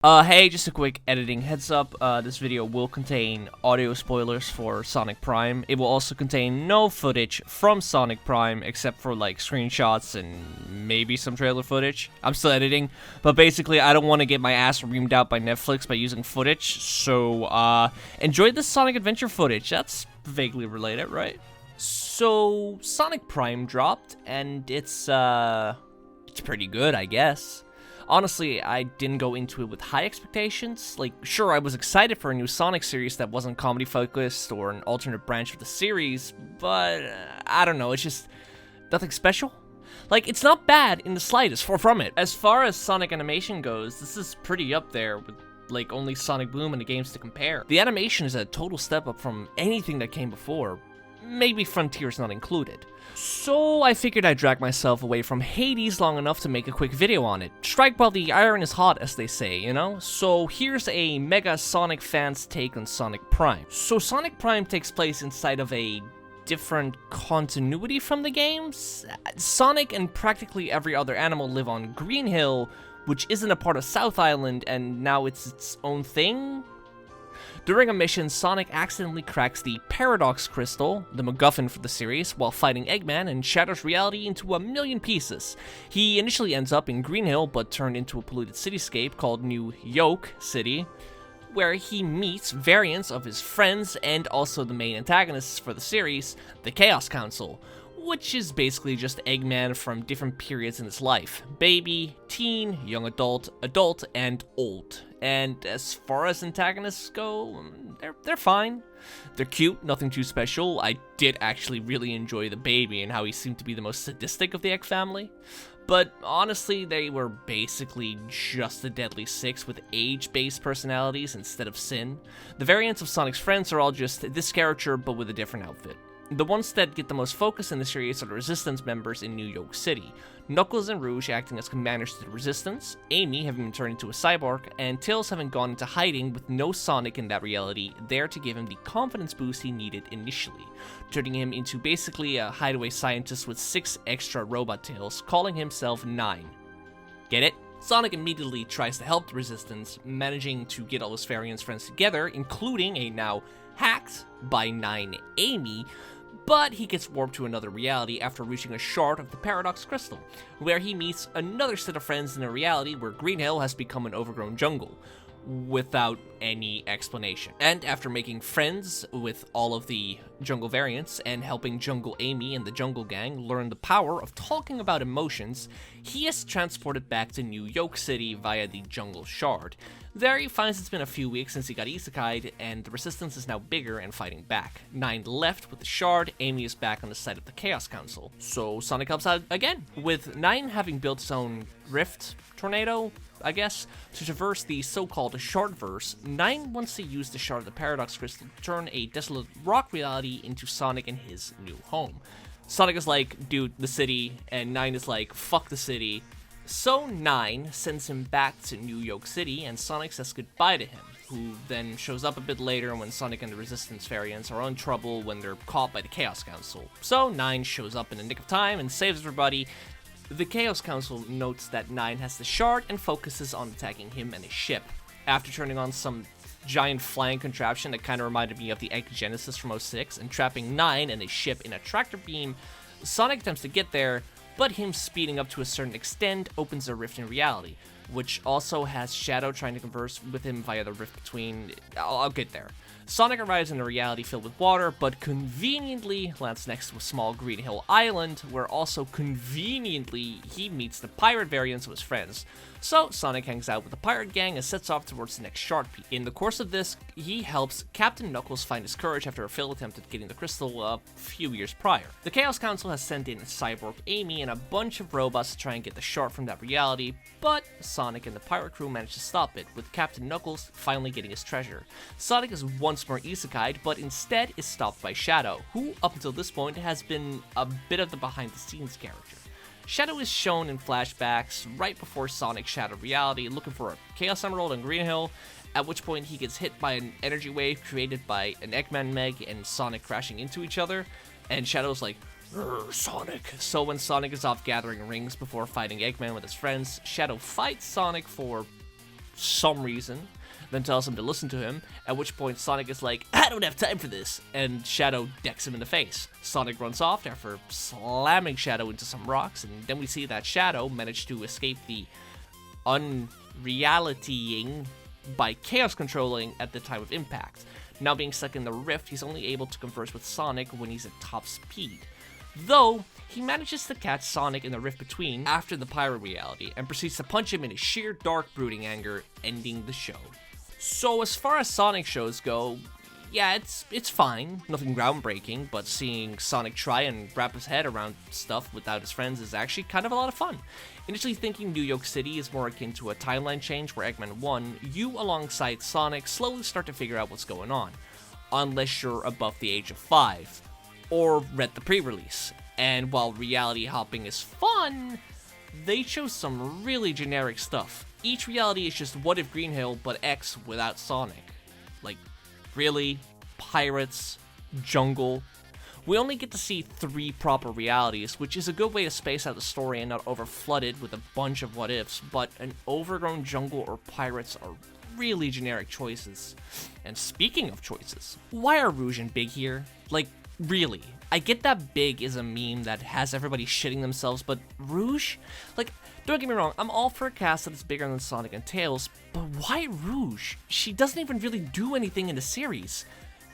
Hey, just a quick editing heads up. This video will contain audio spoilers for Sonic Prime. It will also contain no footage from Sonic Prime, except for, like, screenshots and maybe some trailer footage. I'm still editing, but basically, I don't want to get my ass reamed out by Netflix by using footage, so, enjoy the Sonic Adventure footage. That's vaguely related, right? So, Sonic Prime dropped, and it's pretty good, I guess. Honestly, I didn't go into it with high expectations. Like, sure, I was excited for a new Sonic series that wasn't comedy-focused or an alternate branch of the series, but I don't know, it's just nothing special. Like, it's not bad in the slightest, far from it. As far as Sonic animation goes, this is pretty up there with, like, only Sonic Boom and the games to compare. The animation is a total step up from anything that came before, maybe Frontiers not included. So I figured I'd drag myself away from Hades long enough to make a quick video on it. Strike while the iron is hot, as they say, you know? So here's a mega Sonic fan's take on Sonic Prime. So Sonic Prime takes place inside of a different continuity from the games. Sonic and practically every other animal live on Green Hill, which isn't a part of South Island, and now it's its own thing? During a mission, Sonic accidentally cracks the Paradox Crystal, the MacGuffin for the series, while fighting Eggman and shatters reality into a million pieces. He initially ends up in Green Hill, but turned into a polluted cityscape called New Yoke City, where he meets variants of his friends and also the main antagonists for the series, the Chaos Council, which is basically just Eggman from different periods in his life. Baby, teen, young adult, adult, and old. And as far as antagonists go, they're fine. They're cute, nothing too special. I did actually really enjoy the baby and how he seemed to be the most sadistic of the Egg family. But honestly, they were basically just the Deadly Six with age-based personalities instead of sin. The variants of Sonic's friends are all just this character but with a different outfit. The ones that get the most focus in the series are the Resistance members in New York City. Knuckles and Rouge acting as commanders to the Resistance, Amy having been turned into a cyborg, and Tails having gone into hiding with no Sonic in that reality, there to give him the confidence boost he needed initially, turning him into basically a hideaway scientist with 6 extra robot tails, calling himself 9. Get it? Sonic immediately tries to help the Resistance, managing to get all his variants friends together, including a now hacked by 9 Amy, but he gets warped to another reality after reaching a shard of the Paradox Crystal, where he meets another set of friends in a reality where Green Hill has become an overgrown jungle, without any explanation. And after making friends with all of the jungle variants and helping Jungle Amy and the Jungle Gang learn the power of talking about emotions, he is transported back to New Yoke City via the Jungle Shard. There he finds it's been a few weeks since he got isekai'd, and the Resistance is now bigger and fighting back. 9 left with the Shard, Amy is back on the side of the Chaos Council. So Sonic helps out again, with 9 having built his own rift tornado, I guess, to traverse the so-called Shardverse. 9 wants to use the Shard of the Paradox Crystal to turn a desolate rock reality into Sonic and his new home. Sonic is like, dude, the city, and 9 is like, fuck the city. So 9 sends him back to New York City, and Sonic says goodbye to him, who then shows up a bit later when Sonic and the Resistance variants are in trouble when they're caught by the Chaos Council. So 9 shows up in the nick of time and saves everybody. The Chaos Council notes that 9 has the shard and focuses on attacking him and his ship. After turning on some giant flying contraption that kind of reminded me of the Egg Genesis from 06 and trapping 9 and his ship in a tractor beam, Sonic attempts to get there, but him speeding up to a certain extent opens a rift in reality, which also has Shadow trying to converse with him via the rift between... I'll get there. Sonic arrives in a reality filled with water, but conveniently lands next to a small Green Hill island, where also conveniently he meets the pirate variants of his friends. So Sonic hangs out with the pirate gang and sets off towards the next shard peak. In the course of this, he helps Captain Knuckles find his courage after a failed attempt at getting the crystal a few years prior. The Chaos Council has sent in Cyborg Amy and a bunch of robots to try and get the shard from that reality, but Sonic and the pirate crew manage to stop it, with Captain Knuckles finally getting his treasure. Sonic is once more isekai'd, but instead is stopped by Shadow, who up until this point has been a bit of the behind-the-scenes character. Shadow is shown in flashbacks right before Sonic shattered reality looking for a Chaos Emerald on Green Hill, at which point he gets hit by an energy wave created by an Eggman Meg and Sonic crashing into each other, and Shadow's like, Sonic. So when Sonic is off gathering rings before fighting Eggman with his friends, Shadow fights Sonic for some reason, then tells him to listen to him, at which point Sonic is like, I don't have time for this, and Shadow decks him in the face. Sonic runs off after slamming Shadow into some rocks, and then we see that Shadow managed to escape the unrealitying by chaos controlling at the time of impact. Now being stuck in the rift, he's only able to converse with Sonic when he's at top speed. Though, he manages to catch Sonic in the rift between after the pyro reality, and proceeds to punch him in his sheer dark brooding anger, ending the show. So as far as Sonic shows go, yeah, it's fine, nothing groundbreaking, but seeing Sonic try and wrap his head around stuff without his friends is actually kind of a lot of fun. Initially thinking New York City is more akin to a timeline change where Eggman won, you alongside Sonic slowly start to figure out what's going on, unless you're above the age of 5, or read the pre-release. And while reality hopping is fun, they chose some really generic stuff. Each reality is just What If Green Hill, but X without Sonic. Like, really? Pirates? Jungle? We only get to see 3 proper realities, which is a good way to space out the story and not over-flooded with a bunch of what-ifs, but an overgrown jungle or pirates are really generic choices. And speaking of choices, why are Rouge and Big here? Like, really? I get that Big is a meme that has everybody shitting themselves, but Rouge? Like, don't get me wrong, I'm all for a cast that is bigger than Sonic and Tails, but why Rouge? She doesn't even really do anything in the series.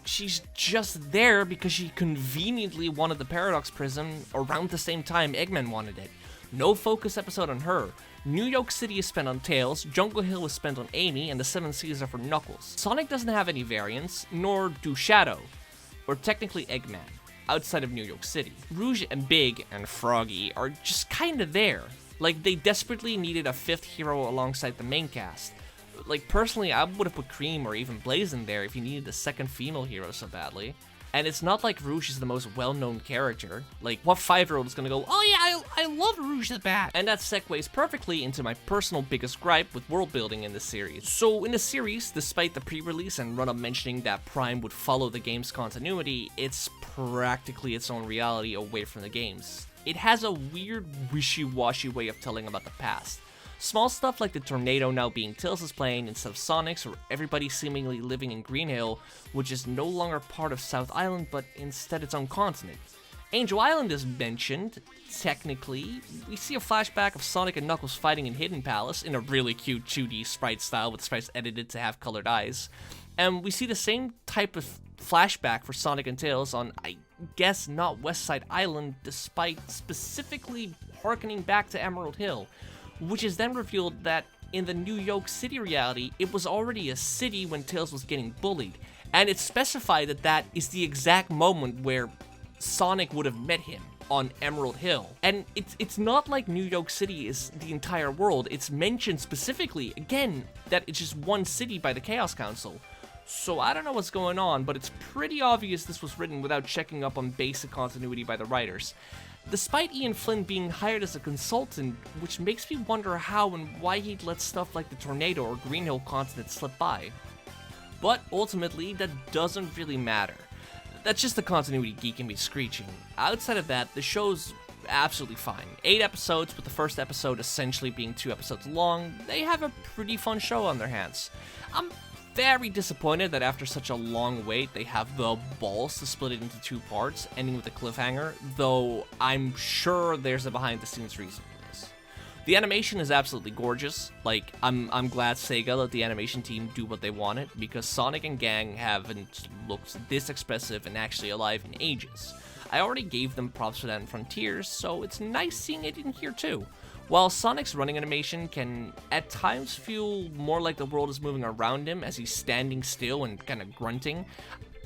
She's just there because she conveniently wanted the Paradox Prism around the same time Eggman wanted it. No focus episode on her. New York City is spent on Tails, Jungle Hill is spent on Amy, and the 7 Seas are for Knuckles. Sonic doesn't have any variants, nor do Shadow, or technically Eggman, outside of New York City. Rouge and Big and Froggy are just kinda there. Like, they desperately needed a 5th hero alongside the main cast. Like, personally, I would have put Cream or even Blaze in there if you needed a 2nd female hero so badly. And it's not like Rouge is the most well-known character. Like, what 5-year-old is gonna go, oh yeah, I love Rouge the Bat? And that segues perfectly into my personal biggest gripe with world building in this series. So in the series, despite the pre-release and run-up mentioning that Prime would follow the game's continuity, it's practically its own reality away from the games. It has a weird, wishy-washy way of telling about the past. Small stuff like the tornado now being Tails' plane instead of Sonic's, or everybody seemingly living in Green Hill, which is no longer part of South Island, but instead its own continent. Angel Island is mentioned, technically. We see a flashback of Sonic and Knuckles fighting in Hidden Palace in a really cute 2D sprite style with sprites edited to have colored eyes. And we see the same type of flashback for Sonic and Tails on, I guess, not West Side Island, despite specifically harkening back to Emerald Hill, which is then revealed that in the New York City reality, it was already a city when Tails was getting bullied, and it's specified that that is the exact moment where Sonic would have met him on Emerald Hill. And it's not like New York City is the entire world. It's mentioned specifically, again, that it's just one city by the Chaos Council. So I don't know what's going on, but it's pretty obvious this was written without checking up on basic continuity by the writers. Despite Ian Flynn being hired as a consultant, which makes me wonder how and why he'd let stuff like the tornado or Green Hill continent slip by. But ultimately, that doesn't really matter. That's just the continuity geek in me screeching. Outside of that, the show's absolutely fine. 8 episodes, with the first episode essentially being 2 episodes long. They have a pretty fun show on their hands. I'm very disappointed that after such a long wait, they have the balls to split it into 2 parts, ending with a cliffhanger, though I'm sure there's a behind-the-scenes reason for this. The animation is absolutely gorgeous. Like, I'm glad Sega let the animation team do what they wanted, because Sonic and gang haven't looked this expressive and actually alive in ages. I already gave them props for that in Frontiers, so it's nice seeing it in here too. While Sonic's running animation can at times feel more like the world is moving around him as he's standing still and kind of grunting,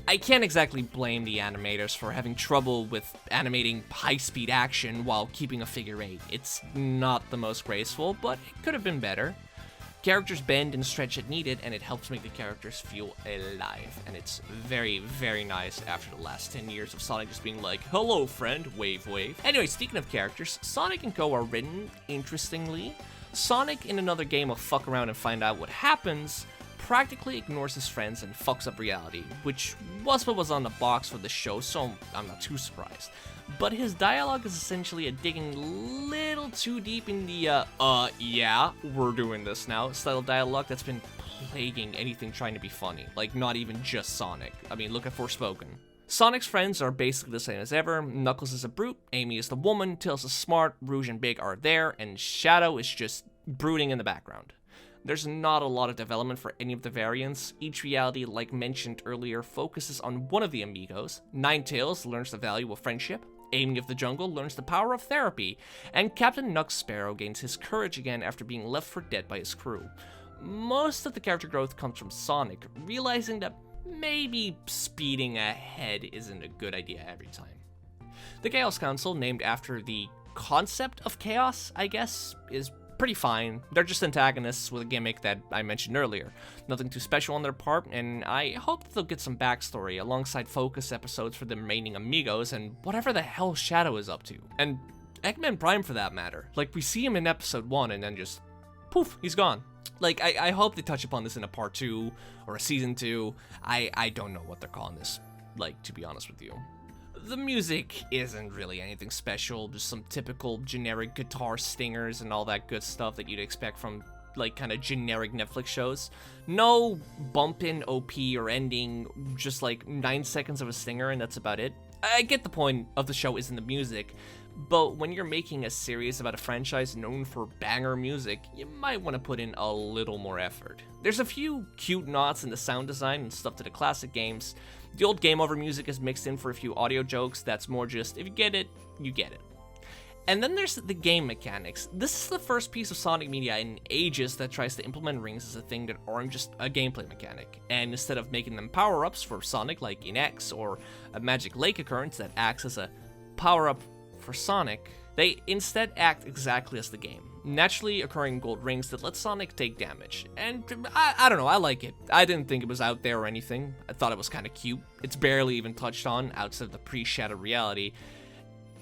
I can't exactly blame the animators for having trouble with animating high-speed action while keeping a figure 8. It's not the most graceful, but it could have been better. Characters bend and stretch as needed, and it helps make the characters feel alive, and it's very, very nice after the last 10 years of Sonic just being like, hello friend, wave wave. Anyway, speaking of characters, Sonic and Co are written interestingly. Sonic in another game of fuck around and find out what happens practically ignores his friends and fucks up reality, which was what was on the box for the show, so I'm not too surprised. But his dialogue is essentially a digging a little too deep in the, yeah, we're doing this now style of dialogue that's been plaguing anything trying to be funny. Like, not even just Sonic. I mean, look at Forspoken. Sonic's friends are basically the same as ever. Knuckles is a brute, Amy is the woman, Tails is smart, Rouge and Big are there, and Shadow is just brooding in the background. There's not a lot of development for any of the variants. Each reality, like mentioned earlier, focuses on one of the amigos. Ninetales learns the value of friendship, Amy of the Jungle learns the power of therapy, and Captain Nux Sparrow gains his courage again after being left for dead by his crew. Most of the character growth comes from Sonic, realizing that maybe speeding ahead isn't a good idea every time. The Chaos Council, named after the concept of chaos, I guess, is pretty fine. They're just antagonists with a gimmick that I mentioned earlier. Nothing too special on their part, and I hope that they'll get some backstory alongside focus episodes for the remaining amigos and whatever the hell Shadow is up to. And Eggman Prime for that matter. Like, we see him in episode 1 and then just poof, he's gone. Like, I hope they touch upon this in a part 2 or a season 2. I don't know what they're calling this, like, to be honest with you. The music isn't really anything special, just some typical generic guitar stingers and all that good stuff that you'd expect from, like, kind of generic Netflix shows. No bump-in OP or ending, just like 9 seconds of a stinger and that's about it. I get the point of the show isn't the music, but when you're making a series about a franchise known for banger music, you might want to put in a little more effort. There's a few cute nods in the sound design and stuff to the classic games. The old Game Over music is mixed in for a few audio jokes that's more just, if you get it, you get it. And then there's the game mechanics. This is the first piece of Sonic media in ages that tries to implement rings as a thing that aren't just a gameplay mechanic. And instead of making them power-ups for Sonic like in X, or a Magic Lake occurrence that acts as a power-up for Sonic, they instead act exactly as the game. Naturally occurring gold rings that let Sonic take damage. And I don't know, I like it. I didn't think it was out there or anything. I thought it was kind of cute. It's barely even touched on outside of the pre-Shadow reality.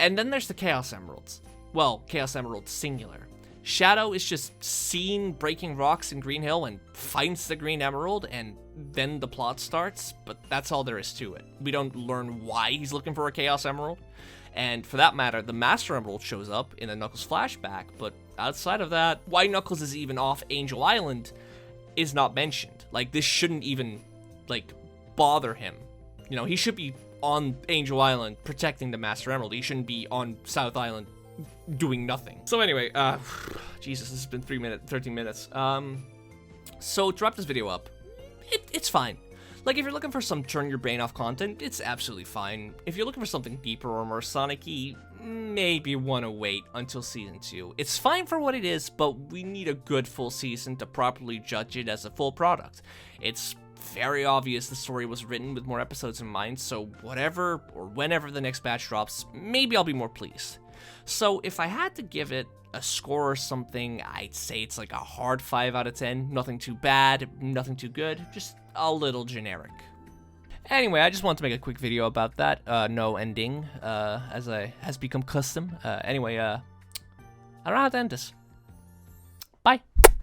And then there's the Chaos Emeralds. Well, Chaos Emerald singular. Shadow is just seen breaking rocks in Green Hill and finds the Green Emerald, and then the plot starts, but that's all there is to it. We don't learn why he's looking for a Chaos Emerald. And for that matter, the Master Emerald shows up in the Knuckles flashback, but outside of that, why Knuckles is even off Angel Island is not mentioned. Like, this shouldn't even, like, bother him. You know, he should be on Angel Island protecting the Master Emerald. He shouldn't be on South Island doing nothing. So anyway, Jesus, this has been 13 minutes. So to wrap this video up, it's fine. Like, if you're looking for some turn your brain off content, it's absolutely fine. If you're looking for something deeper or more Sonic-y, maybe want to wait until Season 2. It's fine for what it is, but we need a good full season to properly judge it as a full product. It's very obvious the story was written with more episodes in mind, so whatever or whenever the next batch drops, maybe I'll be more pleased. So if I had to give it a score or something, I'd say it's like a hard 5 out of 10. Nothing too bad, nothing too good, just a little generic. Anyway, I just wanted to make a quick video about that. No ending, as has become custom. Anyway, I don't know how to end this.